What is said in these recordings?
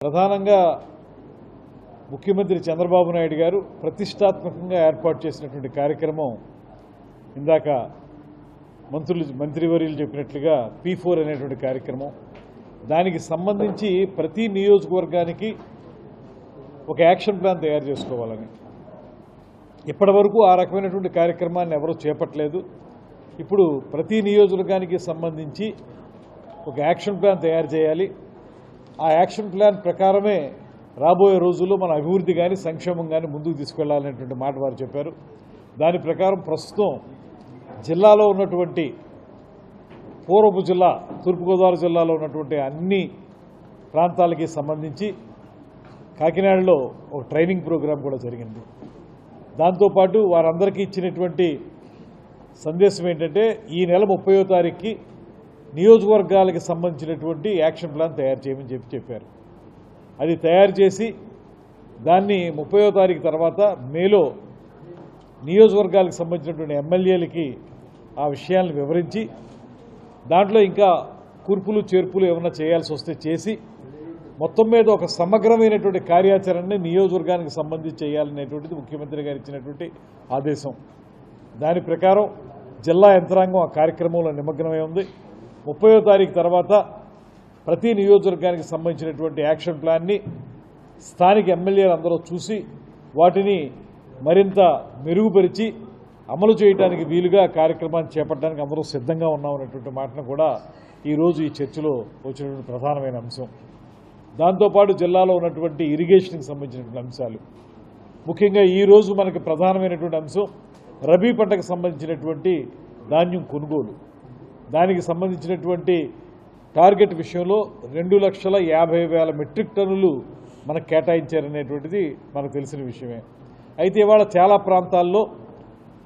ప్రధానంగా ముఖ్యమంత్రి చంద్రబాబు నాయుడు గారు ప్రతిష్టాత్మకంగా ఏర్పాటు చేసినటువంటి కార్యక్రమం ఇందాక మంత్రివర్యులు చెప్పినట్లుగా P4 అనేటువంటి కార్యక్రమం. దానికి సంబంధించి ప్రతి నియోజకవర్గానికి ఒక యాక్షన్ ప్లాన్ తయారు చేసుకోవాలని ఇప్పటివరకు ఆ రకమైనటువంటి కార్యక్రమాన్ని ఎవరూ చేపట్టలేదు. ఇప్పుడు ప్రతి నియోజకవర్గానికి సంబంధించి ఒక యాక్షన్ ప్లాన్ తయారు చేయాలి. ఆ యాక్షన్ ప్లాన్ ప్రకారమే రాబోయే రోజుల్లో మన అభివృద్ధి కానీ సంక్షేమం కానీ ముందుకు తీసుకెళ్లాలనేటువంటి మాట వారు చెప్పారు. దాని ప్రకారం ప్రస్తుతం జిల్లాలో ఉన్నటువంటి పూర్వపు జిల్లా తూర్పుగోదావరి జిల్లాలో ఉన్నటువంటి అన్ని ప్రాంతాలకి సంబంధించి కాకినాడలో ఒక ట్రైనింగ్ ప్రోగ్రాం కూడా జరిగింది. దాంతోపాటు వారందరికీ ఇచ్చినటువంటి సందేశం ఏంటంటే ఈ నెల 30వ తారీఖుకి నియోజకవర్గాలకు సంబంధించినటువంటి యాక్షన్ ప్లాన్ తయారు చేయమని చెప్పారు. అది తయారు చేసి దాన్ని 30వ తారీఖు తర్వాత మేలో నియోజకవర్గాలకు సంబంధించినటువంటి ఎమ్మెల్యేలకి ఆ విషయాలను వివరించి దాంట్లో ఇంకా కూర్పులు చేర్పులు ఏమైనా చేయాల్సి వస్తే చేసి మొత్తం మీద ఒక సమగ్రమైనటువంటి కార్యాచరణని నియోజకవర్గానికి సంబంధించి చేయాలనేటువంటిది ముఖ్యమంత్రి గారు ఇచ్చినటువంటి ఆదేశం. దాని ప్రకారం జిల్లా యంత్రాంగం ఆ కార్యక్రమంలో నిమగ్నమై ఉంది. 30వ తారీఖు తర్వాత ప్రతి నియోజకవర్గానికి సంబంధించినటువంటి యాక్షన్ ప్లాన్ని స్థానిక ఎమ్మెల్యేలు అందరూ చూసి వాటిని మరింత మెరుగుపరిచి అమలు చేయడానికి వీలుగా కార్యక్రమాన్ని చేపట్టడానికి అందరూ సిద్ధంగా ఉన్నామనేటువంటి మాటను కూడా ఈరోజు ఈ చర్చలో వచ్చినటువంటి ప్రధానమైన అంశం. దాంతోపాటు జిల్లాలో ఉన్నటువంటి ఇరిగేషన్కి సంబంధించినటువంటి అంశాలు, ముఖ్యంగా ఈరోజు మనకు ప్రధానమైనటువంటి అంశం రబీ పంటకు సంబంధించినటువంటి ధాన్యం కొనుగోలు. దానికి సంబంధించినటువంటి టార్గెట్ విషయంలో 2,50,000 మెట్రిక్ టన్నులు మనకు కేటాయించారనేటువంటిది మనకు తెలిసిన విషయమే. అయితే ఇవాళ చాలా ప్రాంతాల్లో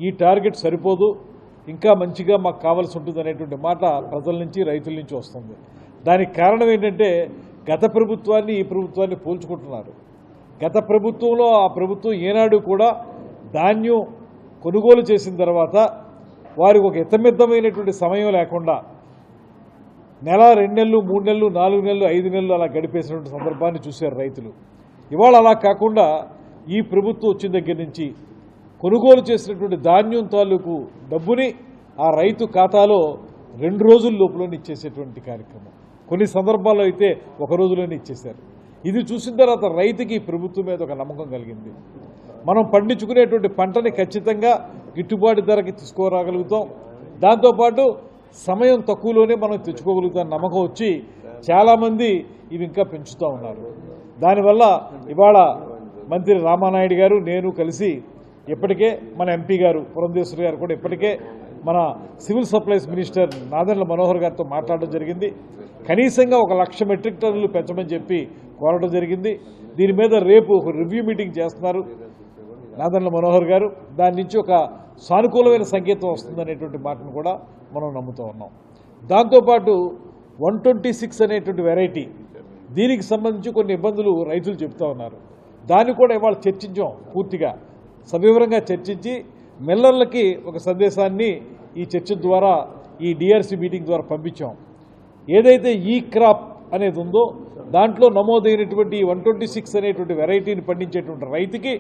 ఈ టార్గెట్ సరిపోదు, ఇంకా మంచిగా మాకు కావాల్సి ఉంటుంది అనేటువంటి మాట ప్రజల నుంచి రైతుల నుంచి వస్తుంది. దానికి కారణం ఏంటంటే గత ప్రభుత్వాన్ని ఈ ప్రభుత్వాన్ని పోల్చుకుంటున్నారు. గత ప్రభుత్వంలో ఆ ప్రభుత్వం ఏనాడు కూడా ధాన్యం కొనుగోలు చేసిన తర్వాత వారికి ఒక ఇతమిద్దమైనటువంటి సమయం లేకుండా నెల 2 నెలలు 3 నెలలు 4 నెలలు 5 నెలలు అలా గడిపేసినటువంటి సందర్భాన్ని చూశారు రైతులు. ఇవాళ అలా కాకుండా ఈ ప్రభుత్వం వచ్చిన దగ్గర నుంచి కొనుగోలు చేసినటువంటి ధాన్యం తాలూకు డబ్బుని ఆ రైతు ఖాతాలో 2 రోజుల లోపలనే ఇచ్చేసేటువంటి కార్యక్రమం, కొన్ని సందర్భాల్లో అయితే 1 రోజులోనే ఇచ్చేశారు. ఇది చూసిన తర్వాత రైతుకి ప్రభుత్వం మీద ఒక నమ్మకం కలిగింది. మనం పండించుకునేటువంటి పంటని ఖచ్చితంగా గిట్టుబాటు ధరకి తీసుకురాగలుగుతాం, దాంతోపాటు సమయం తక్కువలోనే మనం తెచ్చుకోగలుగుతాం నమ్మకం వచ్చి చాలామంది ఇవి ఇంకా పెంచుతూ ఉన్నారు. దానివల్ల ఇవాళ మంత్రి రామానాయుడు గారు నేను కలిసి ఇప్పటికే మన ఎంపీ గారు పురంధేశ్వరి గారు కూడా ఇప్పటికే మన civil supplies minister Nadendla Manohar గారితో మాట్లాడడం జరిగింది. కనీసంగా 1,00,000 మెట్రిక్ టన్నులు పెంచమని చెప్పి కోరడం జరిగింది. దీని మీద రేపు ఒక రివ్యూ మీటింగ్ చేస్తున్నారు నాదెండ్ల మనోహర్ గారు. దాని నుంచి ఒక సానుకూలమైన సంకేతం వస్తుందనేటువంటి మాటను కూడా మనం నమ్ముతూ ఉన్నాం. దాంతోపాటు 126 అనేటువంటి వెరైటీ, దీనికి సంబంధించి కొన్ని ఇబ్బందులు రైతులు చెప్తూ ఉన్నారు. దాన్ని కూడా ఇవాళ చర్చించాం, పూర్తిగా సవివరంగా చర్చించి మిల్లర్లకి ఒక సందేశాన్ని ఈ చర్చ ద్వారా ఈ DRC మీటింగ్ ద్వారా పంపించాం. ఏదైతే ఈ క్రాప్ అనేది ఉందో దాంట్లో నమోదైనటువంటి 126 అనేటువంటి వెరైటీని పండించేటువంటి రైతుకి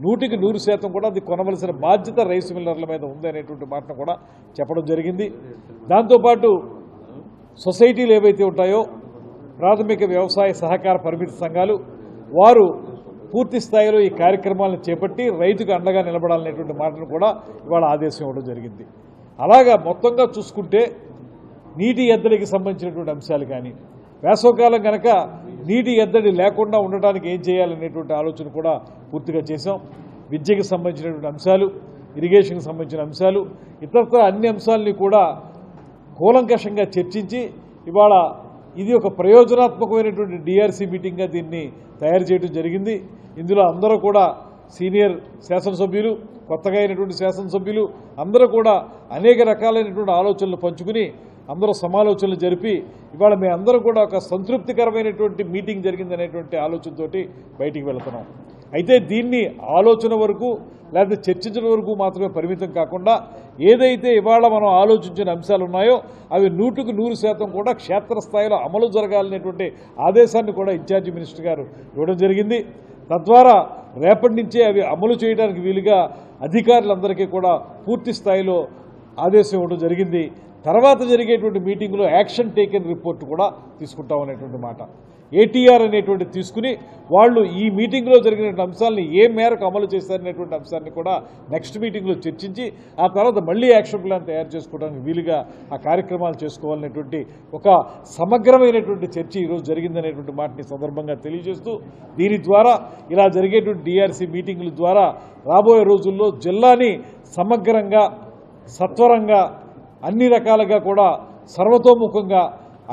100% కూడా అది కొనవలసిన బాధ్యత రైస్ మిల్లర్ల మీద ఉంది అనేటువంటి మాటను కూడా చెప్పడం జరిగింది. దాంతోపాటు సొసైటీలు ఏవైతే ఉంటాయో ప్రాథమిక వ్యవసాయ సహకార పరిమితి సంఘాలు, వారు పూర్తి స్థాయిలో ఈ కార్యక్రమాలను చేపట్టి రైతుకు అండగా నిలబడాలనేటువంటి మాటను కూడా ఇవాళ ఆదేశం ఇవ్వడం జరిగింది. అలాగా మొత్తంగా చూసుకుంటే నీటి ఎద్దడికి సంబంధించినటువంటి అంశాలు కానీ, వేసవకాలం కనుక నీటి ఎద్దడి లేకుండా ఉండటానికి ఏం చేయాలనేటువంటి ఆలోచన కూడా పూర్తిగా చేశాం. విద్యకు సంబంధించినటువంటి అంశాలు, ఇరిగేషన్కి సంబంధించిన అంశాలు, ఇతరత్ర అన్ని అంశాలని కూడా కూలంకషంగా చర్చించి ఇవాళ ఇది ఒక ప్రయోజనాత్మకమైనటువంటి DRC మీటింగ్గా దీన్ని తయారు చేయడం జరిగింది. ఇందులో అందరూ కూడా సీనియర్ శాసనసభ్యులు, కొత్తగా అయినటువంటి శాసనసభ్యులు అందరూ కూడా అనేక రకాలైనటువంటి ఆలోచనలు పంచుకుని అందరూ సమాలోచనలు జరిపి ఇవాళ మేము అందరం కూడా ఒక సంతృప్తికరమైనటువంటి మీటింగ్ జరిగిందనేటువంటి ఆలోచనతోటి బయటికి వెళ్తున్నాం. అయితే దీన్ని ఆలోచన వరకు లేకపోతే చర్చించడం వరకు మాత్రమే పరిమితం కాకుండా ఏదైతే ఇవాళ మనం ఆలోచించిన అంశాలు ఉన్నాయో అవి 100% కూడా క్షేత్రస్థాయిలో అమలు జరగాలనేటువంటి ఆదేశాన్ని కూడా ఇన్ఛార్జి మినిస్టర్ గారు ఇవ్వడం జరిగింది. తద్వారా రేపటి నుంచే అవి అమలు చేయడానికి వీలుగా అధికారులందరికీ కూడా పూర్తి స్థాయిలో ఆదేశం ఇవ్వడం జరిగింది. తర్వాత జరిగేటువంటి మీటింగ్లో యాక్షన్ టేకెన్ రిపోర్ట్ కూడా తీసుకుంటామనేటువంటి మాట. ఏటీఆర్ అనేటువంటి తీసుకుని వాళ్ళు ఈ మీటింగ్లో జరిగినటువంటి అంశాలని ఏ మేరకు అమలు చేశారనేటువంటి అంశాన్ని కూడా నెక్స్ట్ మీటింగ్లో చర్చించి ఆ తర్వాత మళ్ళీ యాక్షన్ ప్లాన్ తయారు చేసుకోవడానికి వీలుగా ఆ కార్యక్రమాలు చేసుకోవాలనేటువంటి ఒక సమగ్రమైనటువంటి చర్చ ఈరోజు జరిగిందనేటువంటి మాటని సందర్భంగా తెలియజేస్తూ దీని ద్వారా ఇలా జరిగేటువంటి డిఆర్సీ మీటింగుల ద్వారా రాబోయే రోజుల్లో జిల్లాని సమగ్రంగా సత్వరంగా అన్ని రకాలుగా కూడా సర్వతోముఖంగా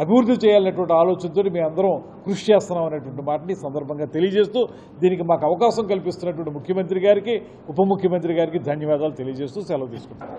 అభివృద్ధి చేయాలనేటువంటి ఆలోచనతో మేము అందరం కృషి చేస్తున్నాం అనేటువంటి మాటని సందర్భంగా తెలియజేస్తూ దీనికి మాకు అవకాశం కల్పిస్తున్నటువంటి ముఖ్యమంత్రి గారికి ఉప ముఖ్యమంత్రి గారికి ధన్యవాదాలు తెలియజేస్తూ సెలవు తీసుకుంటాం.